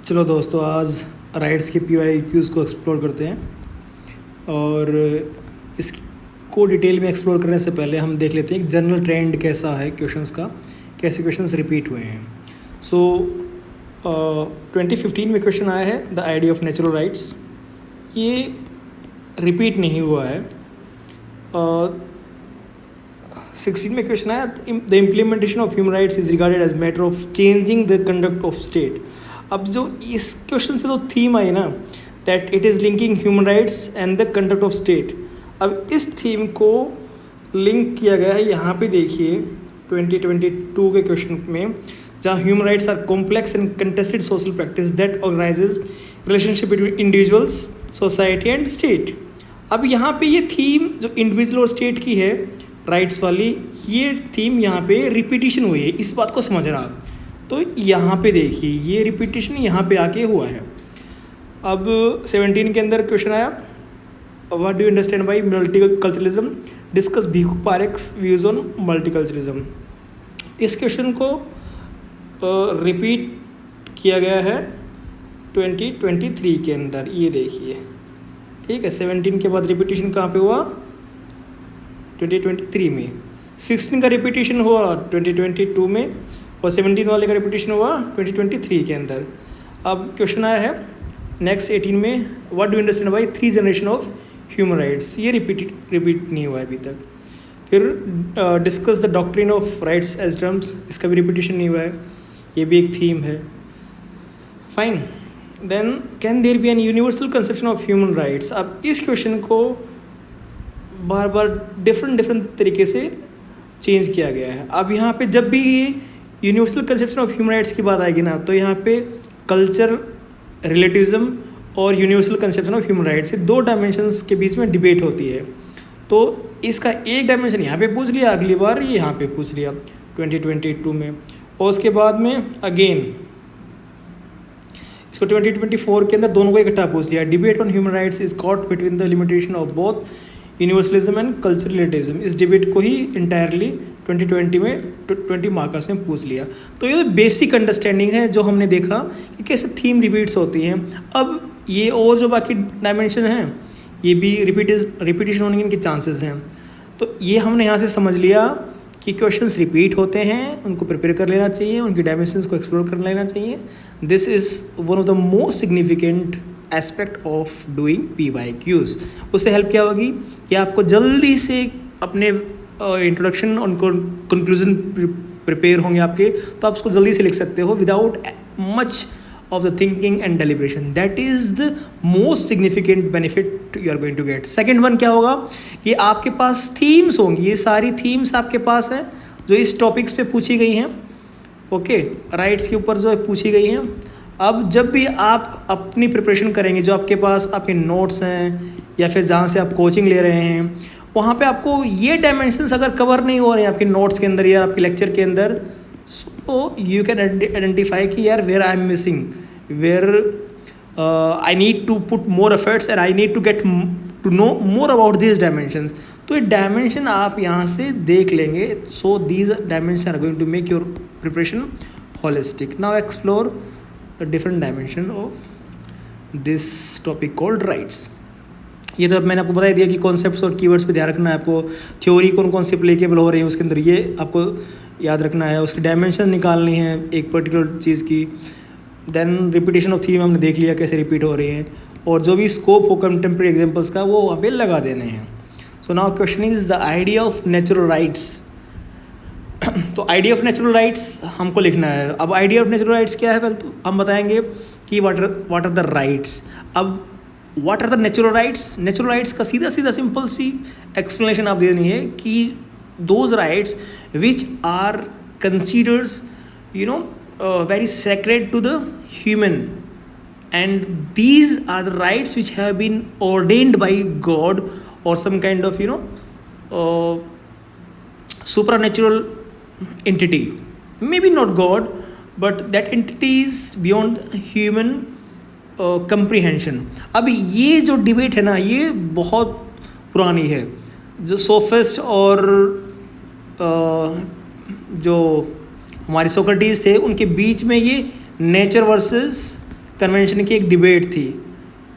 चलो दोस्तों, आज राइट्स के PYQs को एक्सप्लोर करते हैं। और इसको डिटेल में एक्सप्लोर करने से पहले हम देख लेते हैं एक जनरल ट्रेंड कैसा है क्वेश्चंस का, कैसे क्वेश्चंस रिपीट हुए हैं। सो 2015 में क्वेश्चन आया है the idea of natural rights. ये रिपीट नहीं हुआ है। 16 में क्वेश्चन आया the implementation of human rights is regarded as matter of changing the conduct of state. अब जो इस क्वेश्चन से तो थीम आई ना, that it is linking human rights and the conduct of state. अब इस थीम को लिंक किया गया है, यहाँ पे देखिए 2022 के क्वेश्चन में, जहाँ human rights are complex and contested social practice that organizes relationship between individuals, society and state. अब यहाँ पे ये थीम जो इंडिविजुअल और स्टेट की है, राइट्स वाली, ये थीम यहाँ पे रिपीटिशन हुई है। इस बात को समझना आप। तो यहाँ पे देखिए ये रिपीटिशन यहाँ पे आके हुआ है। अब 17 के अंदर क्वेश्चन आया what do you understand by multiculturalism, discuss Bhikhu Parekh's views on multiculturalism. इस क्वेश्चन को रिपीट किया गया है 2023 के अंदर, ये देखिए, ठीक है। 17 के बाद रिपीटिशन कहाँ पे हुआ? 2023 में। 16 का रिपीटिशन हुआ 2022 में, और 17 वाले का रिपीटिशन हुआ 2023 के अंदर। अब क्वेश्चन आया है नेक्स्ट 18 में what do you understand by 3 generation of human rights. ये रिपीट नहीं हुआ है अभी तक। फिर discuss the doctrine of rights as terms, इसका भी रिपीटिशन नहीं हुआ है, ये भी एक थीम है। Fine. Then can there be an universal conception of human rights. अब इस क्वेश्चन को बार बार डिफरेंट तरीके से चेंज किया गया है। अब यहाँ पे जब भी universal conception of human rights की बात आएगी ना, तो यहाँ पे कल्चर, रिलेटिविज्म और universal conception of human rights, ये 2 डायमेंशंस के बीच में डिबेट होती है। तो इसका एक डायमेंशन यहाँ पे पूछ लिया, अगली बार ये यहाँ पे पूछ लिया 2022 में, और उसके बाद में अगेन इसको 2024 के अंदर दोनों को इकट्ठा पूछ लिया। Debate on human rights is caught between the limitation of both universalism and cultural relativism. इस डिबेट को ही इंटायरली 2020 में 20 मार्कर्स में पूछ लिया। तो ये बेसिक अंडरस्टैंडिंग है जो हमने देखा कि कैसे थीम रिपीट्स होती हैं। अब ये और जो बाकी डायमेंशन हैं, ये भी रिपीटिशन होने के इनके चांसेस हैं। तो ये हमने यहाँ से समझ लिया कि क्वेश्चंस रिपीट होते हैं, उनको प्रिपेयर कर लेना चाहिए, उनकी डायमेंशंस को एक्सप्लोर कर लेना चाहिए। This is one of the most significant aspect of doing PYQs। उससे हेल्प क्या होगी कि आपको जल्दी से अपने इंट्रोडक्शन और कंक्लूजन प्रिपेयर होंगे आपके, तो आप उसको जल्दी से लिख सकते हो without much of the thinking and deliberation. That is the most significant benefit you are going to get. Second one क्या होगा कि आपके पास themes होंगी, ये सारी themes आपके पास हैं जो इस topics पे पूछी गई हैं, ओके, राइट्स के ऊपर जो है पूछी गई हैं। अब जब भी आप अपनी प्रिपरेशन करेंगे, जो आपके पास आपके नोट्स हैं या फिर जहाँ से आप कोचिंग ले रहे हैं, वहाँ पे आपको ये डायमेंशंस अगर कवर नहीं हो रहे हैं आपके नोट्स के अंदर या आपके लेक्चर के अंदर, so you can identify कि यार where I am missing, where I need to put more efforts and I need to get to know more about these dimensions. तो ये डायमेंशन आप यहाँ से देख लेंगे। so these dimensions are going to make your preparation holistic. Now explore the different dimension of this topic called rights. ये तो मैंने आपको बता दिया कि कॉन्सेप्ट्स और कीवर्ड्स पे ध्यान रखना है आपको। थ्योरी कौन से अप्लीकेबल हो रही है उसके अंदर, ये आपको याद रखना है। उसकी डायमेंशन निकालनी है एक पर्टिकुलर चीज़ की। देन रिपीटिशन ऑफ थीम हमने देख लिया कैसे रिपीट हो रही है, और जो भी स्कोप हो कंटेम्प्रेरी एग्जांपल्स का वो वहाँ पे लगा देने हैं। So now question is the idea of natural rights. तो आइडिया ऑफ नेचुरल राइट्स हमको लिखना है। अब आइडिया ऑफ नेचुरल राइट्स क्या है, पहले तो हम बताएंगे कि व्हाट आर द राइट्स। अब what are the natural rights, natural rights का सीधा सिंपल सी एक्सप्लेनेशन आप देनी है कि those rights which are considered very sacred to the human, and these are the rights which have been ordained by God or some kind of supernatural entity, maybe not God, but that entity is beyond human comprehension. अब ये जो debate है ना, ये बहुत पुरानी है। जो सोफिस्ट और जो हमारे सोक्रेटिस थे, उनके बीच में ये नेचर वर्सेस कन्वेंशन की एक डिबेट थी।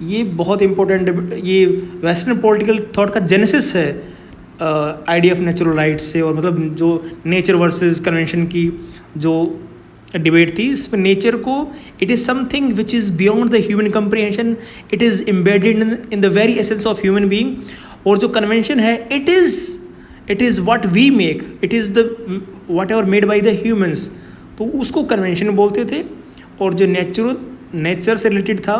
ये बहुत इंपॉर्टेंट, ये वेस्टर्न पॉलिटिकल थॉट का जेनेसिस है आइडिया ऑफ नेचुरल राइट्स से, और मतलब जो नेचर वर्सेस कन्वेंशन की जो डिबेट थी, इसमें नेचर को it is something which is beyond the human comprehension, it is embedded in the very essence of human being. और जो कन्वेंशन है it is what we make, it is the whatever made by the humans, तो उसको convention बोलते थे। और जो nature से रिलेटेड था,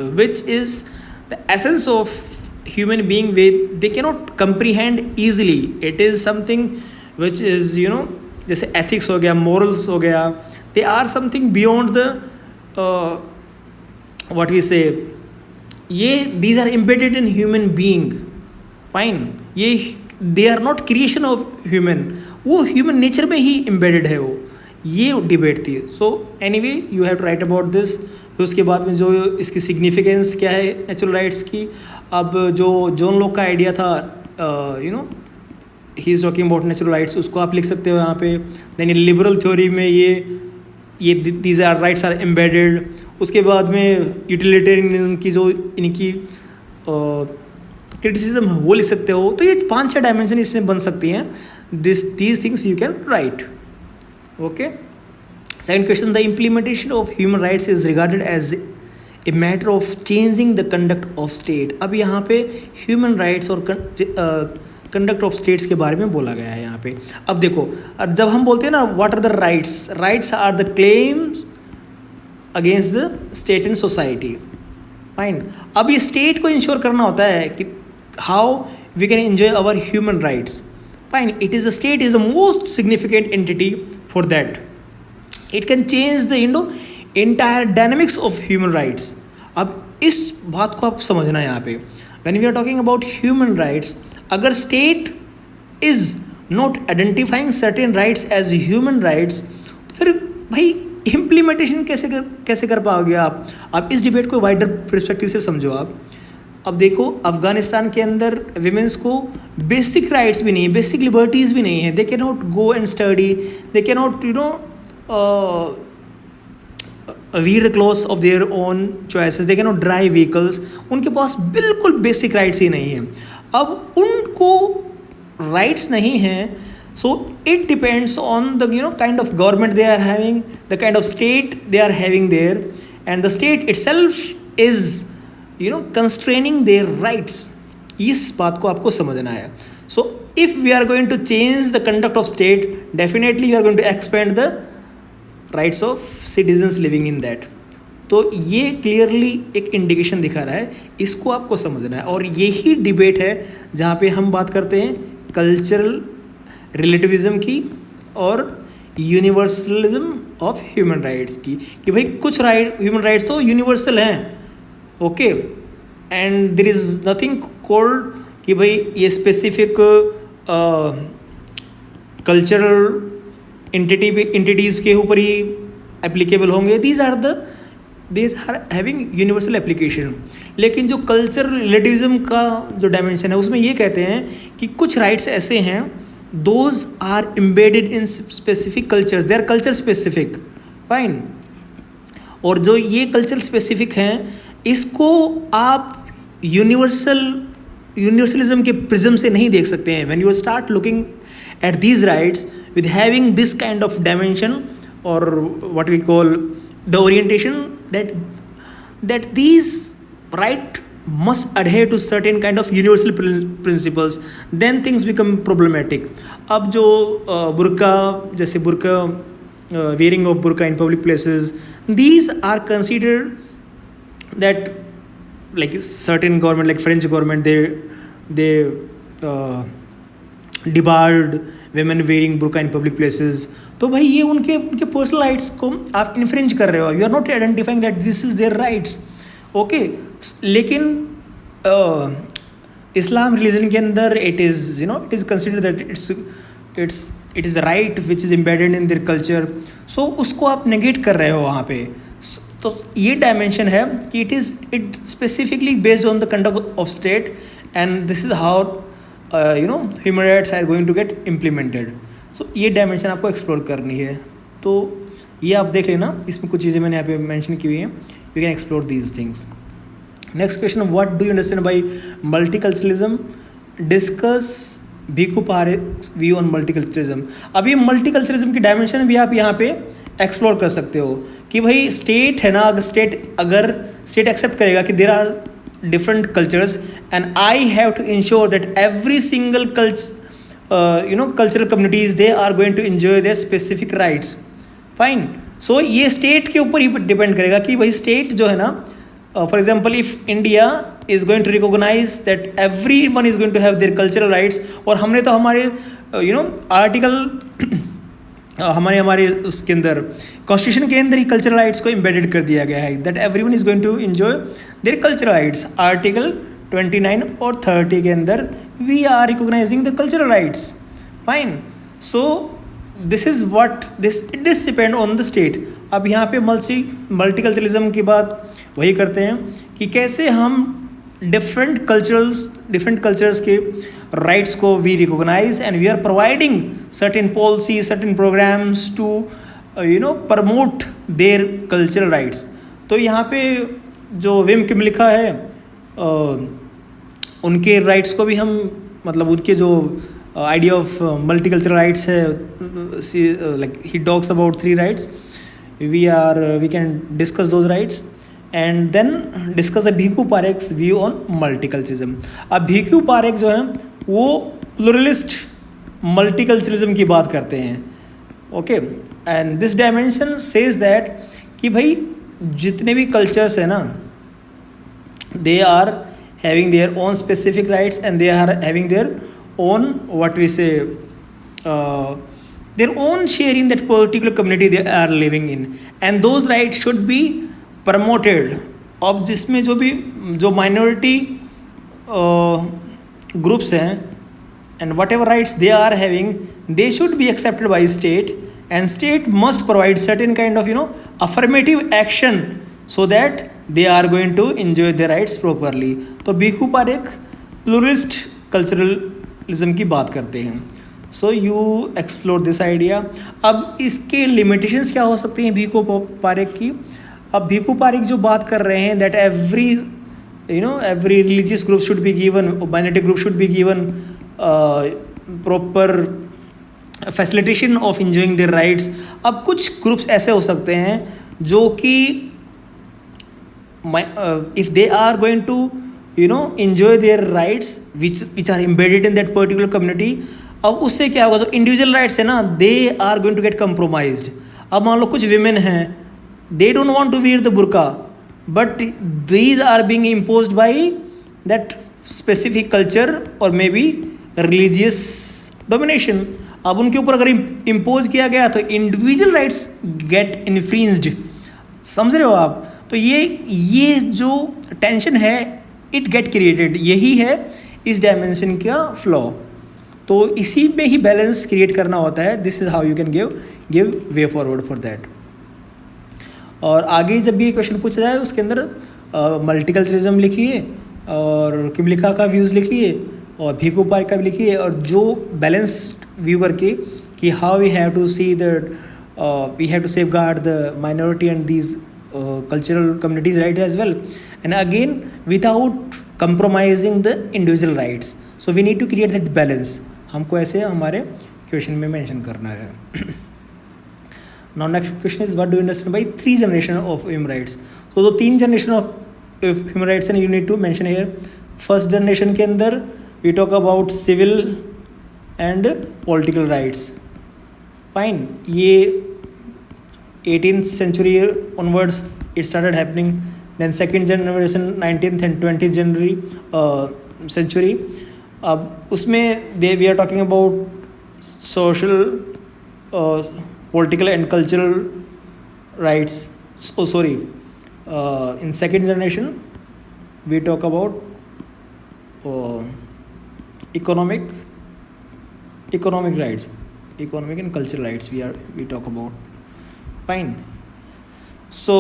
which is the essence of human being, they cannot comprehend easily, it is something which is जैसे ethics हो गया, morals हो गया, they are something beyond the what we say, ये these are embedded in human being, fine, ये they are not creation of human, वो human nature में ही embedded है वो, ये डिबेट थी। So anyway you have to write about this. फिर उसके बाद में जो इसकी सिग्निफिकेंस क्या है नेचुरल राइट्स की। अब जो जॉन लॉक का आइडिया था, ही is talking about natural rights, उसको आप लिख सकते हो यहाँ पे। देन लिबरल थ्योरी में ये these are rights are embedded. उसके बाद में यूटिलिटेरियनिज्म की जो इनकी क्रिटिसिज्म है वो लिख सकते हो। तो ये 5-6 डायमेंशन इसमें बन सकती हैं। These things you can write. Okay, second question, the implementation of human rights is regarded as a matter of changing the conduct of state. अब यहाँ पे ह्यूमन राइट्स और कंडक्ट ऑफ स्टेट्स के बारे में बोला गया है यहाँ पे। अब देखो, जब हम बोलते हैं ना what are the rights, rights are the claims against the state and society, fine. अब ये स्टेट को इंश्योर करना होता है कि how we can enjoy our human rights, fine. It is the state is the most significant entity for that. It can change the entire dynamics of human rights. अब इस बात को आप समझना है यहाँ पे, when we are talking about human rights, अगर state is not identifying certain rights as human rights, तो फिर भाई इम्प्लीमेंटेशन कैसे कर पाओगे आप? अब इस डिबेट को वाइडर पर्सपेक्टिव से समझो आप। अब देखो, अफगानिस्तान के अंदर विमेंस को बेसिक राइट्स भी नहीं है, बेसिक लिबर्टीज़ भी नहीं है। They can not go and study, they can not wear the clothes of their own choices, they cannot drive vehicles, उनके पास बिल्कुल बेसिक राइट्स ही नहीं हैं। अब उनको राइट्स नहीं हैं, so it depends on the kind of government they are having, the kind of state they are having there, and the state itself is constraining their rights। इस बात को आपको समझना है। So if we are going to change the conduct of state, definitely we are going to expand the rights of citizens living in that. तो ये clearly एक indication दिखा रहा है, इसको आपको समझना है। और यही डिबेट है जहाँ पे हम बात करते हैं कल्चरल रिलेटिविज्म की और यूनिवर्सलिज्म ऑफ ह्यूमन राइट्स की, कि भाई कुछ ह्यूमन राइट्स तो यूनिवर्सल हैं, okay, and there is nothing called कि भाई ये स्पेसिफिक कल्चरल एंटिटीज़ के ऊपर ही एप्लीकेबल होंगे। These are having universal application. लेकिन जो कल्चर रिलेटिविज्म का जो डायमेंशन है उसमें ये कहते हैं कि कुछ राइट्स ऐसे हैं, those are embedded in specific cultures, they are culture specific, fine. और जो ये कल्चर स्पेसिफिक हैं, इसको आप यूनिवर्सलिज्म के प्रिज्म से नहीं देख सकते हैं। When you start looking at these rights with having this kind of dimension, or what we call the orientation, that these right must adhere to certain kind of universal principles, then things become problematic। अब जो बुर्का, जैसे बुर्का, wearing of burqa in public places, these are considered that like certain government, like French government, they debarred women wearing burqa in public places। तो भाई ये उनके personal rights को आप infringe कर रहे हो, you are not identifying that this is their rights, okay. लेकिन इस्लाम रिलीजन के अंदर it is consider that it is right which is embedded in their culture. So उसको आप नेगेट कर रहे हो वहाँ पे। तो ये डायमेंशन है कि it specifically based on the conduct of state, and this is how human rights are going to get implemented. So ये डायमेंशन आपको एक्सप्लोर करनी है। तो ये आप देख लेना, इसमें कुछ चीज़ें मैंने यहाँ पे मेंशन की हुई हैं, you can explore these things. Next question, what do you understand by multiculturalism? Discuss Bhikhu Parekh view on multiculturalism. अब ये मल्टीकल्चरलिज्म की डायमेंशन भी आप यहाँ पे एक्सप्लोर कर सकते हो कि भाई स्टेट है ना, अगर स्टेट एक्सेप्ट करेगा कि there are different cultures and I have to ensure that every single cultural communities, they are going to enjoy their specific rights. Fine. So ये state के ऊपर ही depend करेगा कि भाई state जो है ना, for example if India is going to recognize that everyone is going to have their cultural rights, और हमने तो हमारे आर्टिकल हमारे उसके अंदर कॉन्स्टिट्यूशन के अंदर ही कल्चरल राइट्स को एम्बेडेड कर दिया गया है, that everyone is going to enjoy their cultural rights. Article 29 और 30 के अंदर we are recognizing the cultural rights. Fine. So this is what this depend on the state. अब यहाँ पे मल्टीकल्चरलिज्म की बात वही करते हैं कि कैसे हम डिफरेंट कल्चर्स के rights को we recognize and we are providing certain policies, certain programs to promote their cultural rights. तो यहाँ पे जो विम किम लिखा है उनके rights को भी हम मतलब उनके जो idea of multicultural rights है, like he talks about 3 rights. We can discuss those rights and then discuss the Bhikhu पारेख's view on multiculturalism. अब भिखू पारेख जो है वो प्लुरलिस्ट मल्टीकल्चरलिज्म की बात करते हैं. Okay, and this dimension says that कि भाई जितने भी कल्चर्स हैं ना, they are having their own specific rights and they are having their own what we say their own share in that particular community they are living in, and those rights should be promoted. अब जिसमें जो minority groups हैं and whatever rights they are having, they should be accepted by state, and state must provide certain kind of affirmative action so that they are going to enjoy their rights properly. तो Bhikhu Parekh pluralist culturalism की बात करते हैं. So you explore this idea. अब इसके limitations क्या हो सकती हैं भिखू पारेख की? अब भिखू पारेख जो बात कर रहे हैं that every religious group should be given, minority group should be given proper facilitation of enjoying their rights. अब कुछ groups ऐसे हो सकते हैं जो कि if they are going to enjoy their rights which are embedded in that particular community, अब उससे क्या होगा, जो individual rights है ना, they are going to get compromised. अब मान लो कुछ women हैं, they don't want to wear the burqa, but these are being imposed by that specific culture or maybe religious domination. अब उनके ऊपर अगर impose किया गया तो individual rights get infringed. समझ रहे हो आप? तो ये जो tension है it get created, यही है इस dimension का flaw. तो इसी में ही balance create करना होता है. This is how you can give way forward for that. और आगे जब भी क्वेश्चन पूछा जाए उसके अंदर मल्टीकल्चरलिज्म लिखिए और किम लिखा का व्यूज़ लिखिए और भिखू पारेख का भी लिखिए, और जो बैलेंस व्यू करके कि how we have to see that we have to safeguard the minority and these cultural communities right as well, and again without compromising the individual rights. So we need to create that balance. हमको ऐसे हमारे question में mention करना है. Now next question is, what do you understand by 3 generation of human rights? So the 3 generation of human rights and you need to mention here. First generation के अंदर we talk about civil and political rights. Fine. ये 18th century onwards it started happening. Then second generation 19th and 20th century. अब उसमें we are talking about social political and cultural rights. Oh sorry, in second generation we talk about economic rights, economic and cultural rights we talk about. Fine. So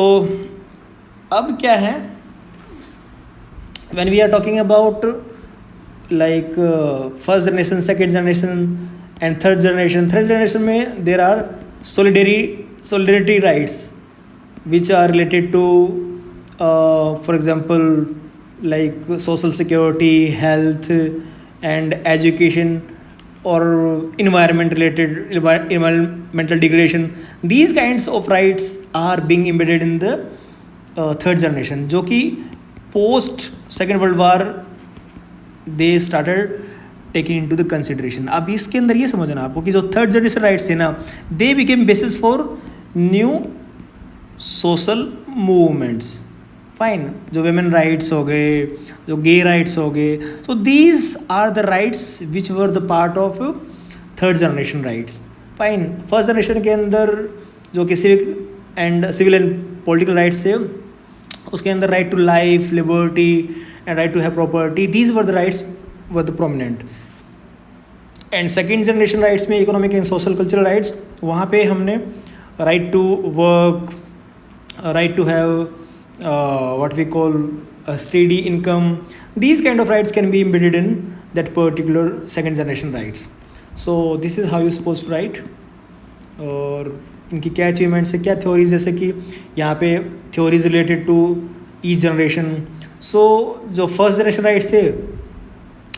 अब क्या है, when we are talking about like first generation, second generation and third generation में there are solidarity rights which are related to for example like social security, health and education, or environmental degradation. These kinds of rights are being embedded in the third generation, जो कि post second world war they started taking into the consideration. अब इसके अंदर ये समझना आपको कि जो थर्ड जनरेशन राइट्स थे ना, they became basis for new social movements. Fine, जो वेमेन राइट्स हो गए, जो गे राइट्स हो गए, so these are the rights which were the part of third generation rights. Fine, first generation के अंदर जो कि सिविल एंड पॉलिटिकल राइट्स थे, उसके अंदर right to life, liberty and right to have property, these were the rights were the prominent. And second generation rights में economic and social cultural rights, वहाँ पे हमने right to work, right to have what we call a steady income. These kind of rights can be embedded in that particular second generation rights. So this is how you supposed to write. और इनकी क्या achievements है, क्या theories, जैसे कि यहाँ पे theories related to each generation. So जो फर्स्ट जनरेशन राइट्स थे,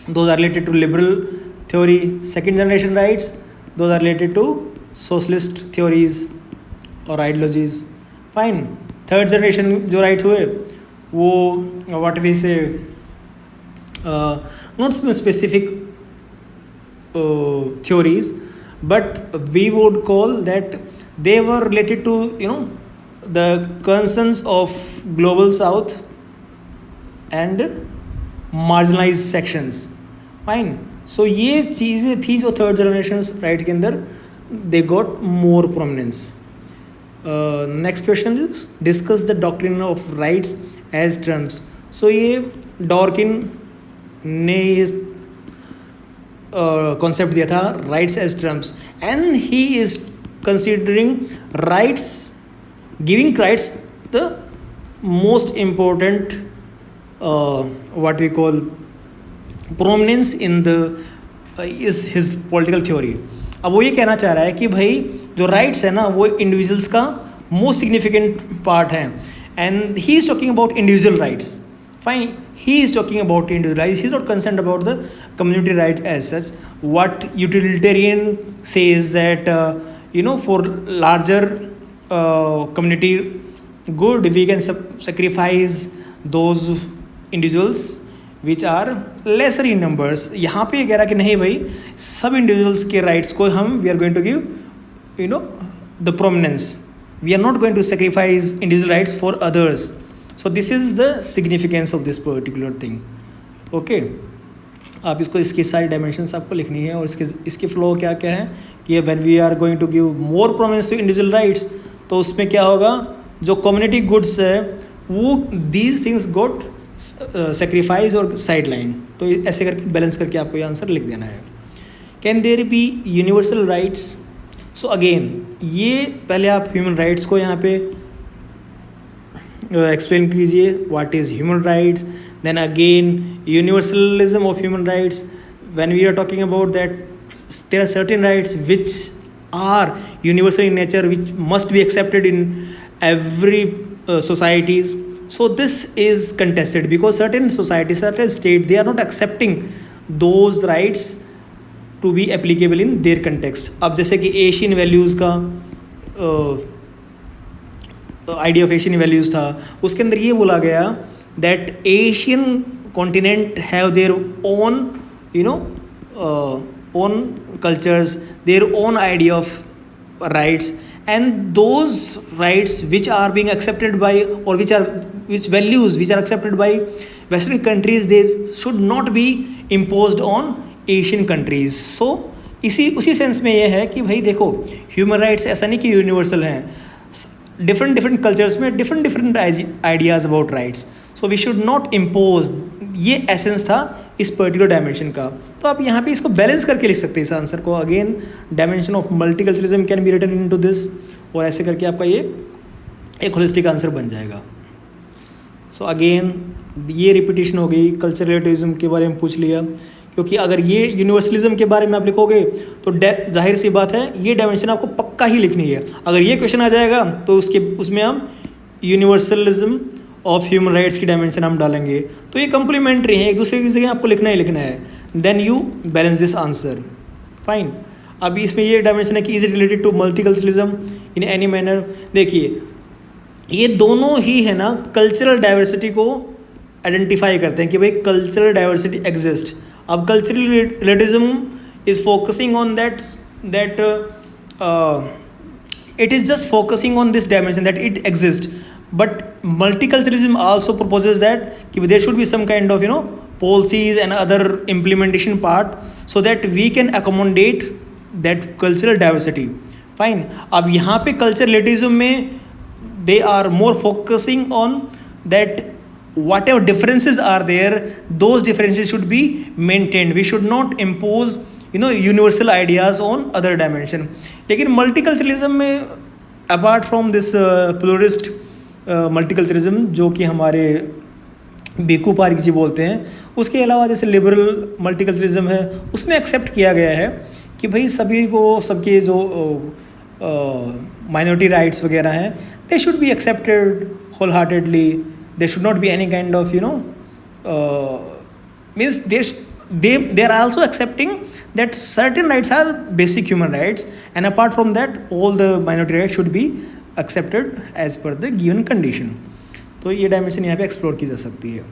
those are related to liberal theory. Second generation rights, those are related to socialist theories or ideologies. Fine. Third generation जो right हुए वो what we से not specific theories, but we would call that they were related to, you know, the concerns of global south and marginalized sections. Fine. So ये चीज़ें थी जो third generation right के अंदर they got more prominence. Next question is discuss the doctrine of rights as terms. So ये Dworkin ने concept दिया था rights as terms, and he is considering rights, giving rights the most important what we call prominence in the is his political theory. अब वो ये कहना चाह रहा है कि भाई जो राइट्स है ना वो इंडिविजुअल्स का मोस्ट सिग्निफिकेंट पार्ट है, and he is talking about individual rights. Fine, he is talking about individual rights, he is not concerned about the community right as such. What utilitarian says that you know, for larger community good we can sacrifice those individuals which are lesser in numbers. यहाँ पे ये कह रहा कि नहीं भाई, सब individuals के राइट्स को हम we are going to give, you know, the prominence. We are not going to sacrifice individual rights for others. So this is the significance of this particular thing. Okay, आप इसको, इसकी सारी dimensions आपको लिखनी है, और इसके फ्लो क्या क्या है कि when we are going to give more prominence to individual rights, तो उसमें क्या होगा, जो कम्युनिटी गुड्स है वो दीज थिंग्स गोट सेक्रीफाइस और साइड लाइन. तो ऐसे करके बैलेंस करके आपको ये आंसर लिख देना है. Can there be universal rights? So again ये पहले आप ह्यूमन राइट्स को यहाँ पे एक्सप्लेन कीजिए, what is human rights. Then again universalism of human rights. When we are talking about that there are certain rights which are universal in nature, which must be accepted in every societies. So this is contested because certain societies, certain states, they are not accepting those rights to be applicable in their context. अब जैसे कि Asian values का idea of Asian values था, उसके अंदर ये बोला गया that Asian continent have their own, you know, own cultures, their own idea of rights, and those rights which are being accepted by, or which values which are accepted by Western countries, they should not be imposed on Asian countries. So उसी sense में ये है कि भाई देखो, human rights ऐसा नहीं कि यूनिवर्सल हैं, डिफरेंट कल्चर्स में different ideas about rights. So we should not impose, ये एसेंस था इस पर्टिकुलर डायमेंशन का. तो आप यहाँ पे इसको बैलेंस करके लिख सकते हैं इस आंसर को. Again dimension of multiculturalism can be written into this, और ऐसे करके आपका ये एक होलिस्टिक आंसर बन जाएगा. सो अगेन ये रिपीटिशन हो गई. कल्चरल रिलेटिविज्म के बारे में पूछ लिया क्योंकि अगर ये यूनिवर्सलिज्म के बारे में आप लिखोगे तो जाहिर सी बात है ये डायमेंशन आपको पक्का ही लिखनी है। अगर ये क्वेश्चन आ जाएगा तो उसमें हम यूनिवर्सलिज्म ऑफ ह्यूमन राइट्स की डायमेंशन हम डालेंगे। तो ये कम्प्लीमेंट्री है, एक दूसरे की जगह आपको लिखना ही लिखना है। Then you balance this answer, fine. अभी इसमें ये डायमेंशन है कि is it related to multiculturalism in any manner. देखिए ये दोनों ही है ना कल्चरल डाइवर्सिटी को आइडेंटिफाई करते हैं कि भाई कल्चरल डाइवर्सिटी एग्जिस्ट। अब cultural relativism is focusing on that it is just focusing on this dimension that it exists, but multiculturalism also proposes that there should be some kind of policies and other implementation part so that we can accommodate that cultural diversity, fine। अब यहाँ पे cultural relativism में they are more focusing on that whatever differences are there, those differences should be maintained, we should not impose universal ideas on other dimension. लेकिन multiculturalism में apart from this प्लूरिस्ट multiculturalism जो कि हमारे बीकू पारिक जी बोलते हैं, उसके अलावा जैसे लिबरल मल्टीकल्चरलिज्म है उसमें एक्सेप्ट किया गया है कि भाई सभी को सबके जो माइनॉरिटी राइट्स वगैरह हैं they should be accepted wholeheartedly, they should not be any kind of means they are also accepting that certain rights are basic human rights, and apart from that all the minority rights should be accepted as per the given condition। तो ये dimension यहाँ पे explore की जा सकती है।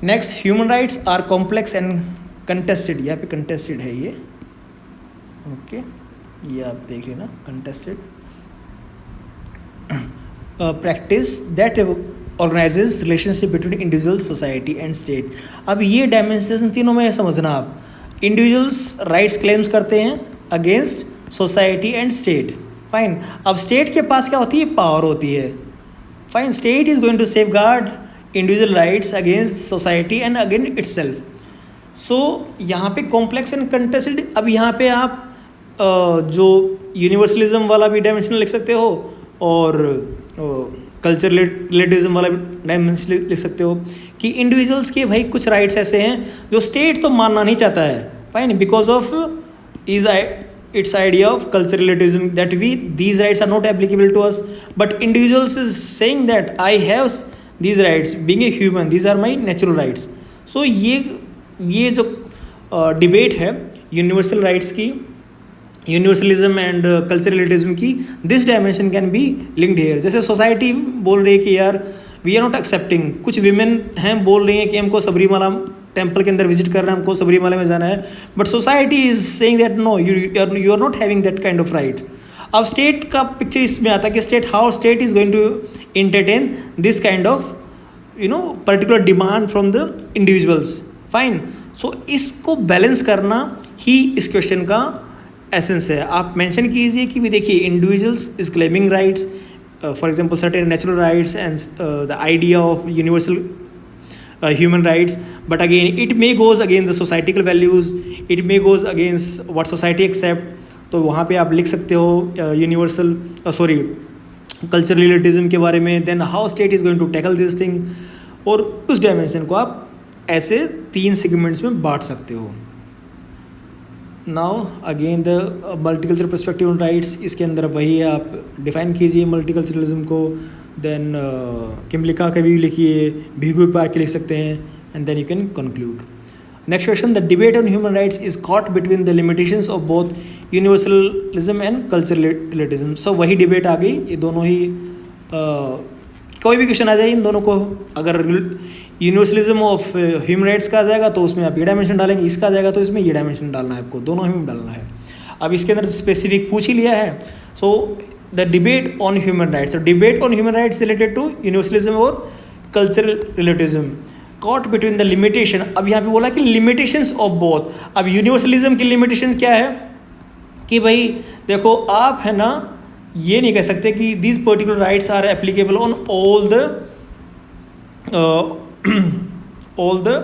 Next, human rights are complex and contested. यहाँ पे कंटेस्टेड है ये, ओके ये आप देख लेना, contested practice that organizes relationship between individual, society and state. अब ये डायमेंशन तीनों में समझना आप, इंडिविजुअल्स राइट्स क्लेम्स करते हैं against society and state, fine. अब स्टेट के पास क्या होती है, पावर होती है, fine. State is going to safeguard individual rights against society and against itself. So यहाँ पे कॉम्प्लेक्स एंड कंटेस्टेड, अब यहाँ पे आप जो यूनिवर्सलिज्म वाला भी डायमेंशन लिख सकते हो और कल्चरल रिलेटिविज्म वाला डायमेंशन लिख सकते हो कि इंडिविजुअल्स के भाई कुछ राइट्स ऐसे हैं जो स्टेट तो मानना नहीं चाहता है, fine, because of its idea of cultural relativism that these rights are not applicable to us, but individuals is saying that I have these rights being a human, these are my natural rights। so ये जो debate है universal rights की, universalism and cultural relativism की, this dimension can be linked here. जैसे society बोल रही है कि यार वी आर नॉट एक्सेप्टिंग, कुछ विमेन हैं बोल रही हैं कि हमको सबरीमाला टेम्पल के अंदर विजिट करना है, हमको सबरीमाला में जाना है, but society is saying that no you are not having that kind of right. अब स्टेट का पिक्चर इसमें आता है कि how state is going to entertain this kind of particular demand from the individuals, fine. So इसको balance करना ही इस question का एसेंस है। आप मेंशन कीजिए कि भी देखिए individuals is claiming rights, for example certain natural rights and the idea of universal human rights, but again it may goes against the societal values, it may goes against what society accept। तो वहाँ पे आप लिख सकते हो universal cultural relativism के बारे में, then how state is going to tackle this thing, और उस डायमेंशन को आप ऐसे 3 सेगमेंट्स में बांट सकते हो। Now again the multicultural perspective on rights, इसके अंदर वही आप डिफाइन कीजिए मल्टीकल्चरलिज्म को, देन किमलिका का भी लिखिए, भीगू पार्क के लिख सकते हैं, and then you can conclude. Next question, the debate on human rights is caught between the limitations of both universalism and cultural relativism. So वही डिबेट आ गई, ये दोनों ही कोई भी क्वेश्चन आ जाए इन दोनों को, अगर यूनिवर्सलिज्म ऑफ ह्यूमन राइट्स का आ जाएगा तो उसमें आप ये डायमेंशन डालेंगे, इसका आ जाएगा तो इसमें ये डायमेंशन डालना है आपको, दोनों ही में डालना है। अब इसके अंदर स्पेसिफिक पूछ ही लिया है, सो the debate on human rights, so debate on human rights related to universalism और cultural relativism caught between the limitation। अब यहाँ पे बोला कि limitations of both। अब universalism की limitation क्या है कि भाई देखो आप है ना ये नहीं कह सकते कि these particular rights are applicable on all the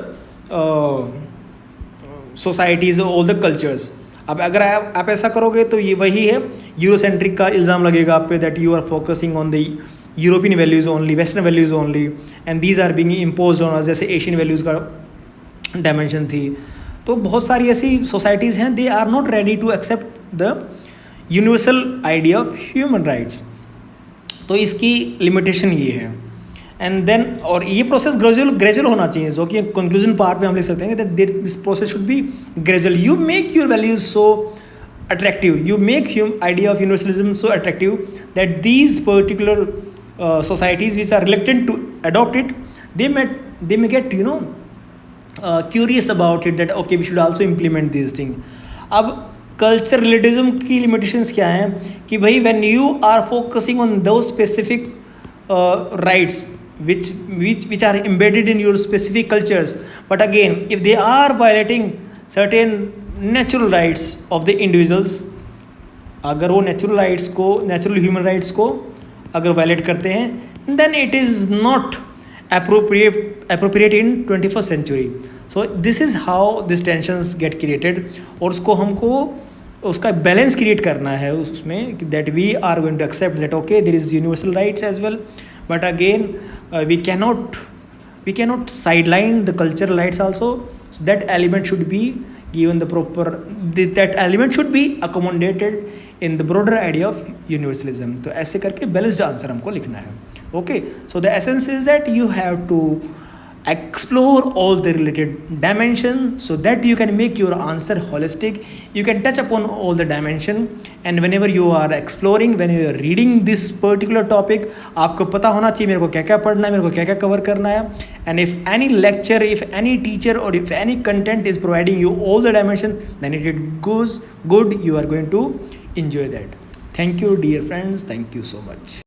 societies, all the cultures। अब अगर आप ऐसा करोगे तो ये वही है, यूरोसेंट्रिक का इल्ज़ाम लगेगा आप पे, that you are focusing on the European values only, western values only, and these are being imposed on us, जैसे एशियन वैल्यूज़ का डायमेंशन थी। तो बहुत सारी ऐसी सोसाइटीज़ हैं, they are not ready to accept the universal idea of human rights. तो इसकी लिमिटेशन ये है। एंड देन, और ये प्रोसेस ग्रेजुअल होना चाहिए, जो कि कंक्लूजन पार्ट में हम लिख सकते हैं कि this process should be gradual. You make your values so attractive, you make idea of universalism so attractive that these particular societies which are reluctant to adopt it, they may get curious about it, that okay we should also implement these things. अब culture relativism की limitations क्या हैं कि भाई when you are focusing on those specific rights which are embedded in your specific cultures, but again if they are violating certain natural rights of the individuals, अगर वो natural human rights को अगर violate करते हैं, then it is not appropriate in 21st century. So this is how these tensions get created, और उसको हमको उसका बैलेंस क्रिएट करना है उसमें, that we are going to accept that okay there is universal rights as well, but again we cannot sideline the cultural rights also. So that element should be given the proper, that element should be accommodated in the broader idea of universalism. तो ऐसे करके balanced answer हमको लिखना है. Okay, so the essence is that you have to explore all the related dimensions so that you can make your answer holistic. You can touch upon all the dimension, and whenever you are exploring, when you are reading this particular topic, आपको पता होना चाहिए मेरे को क्या क्या पढ़ना है, मेरे को क्या क्या कवर करना है. And if any lecture, if any teacher or if any content is providing you all the dimensions, then it goes good, you are going to enjoy that. Thank you dear friends, thank you so much.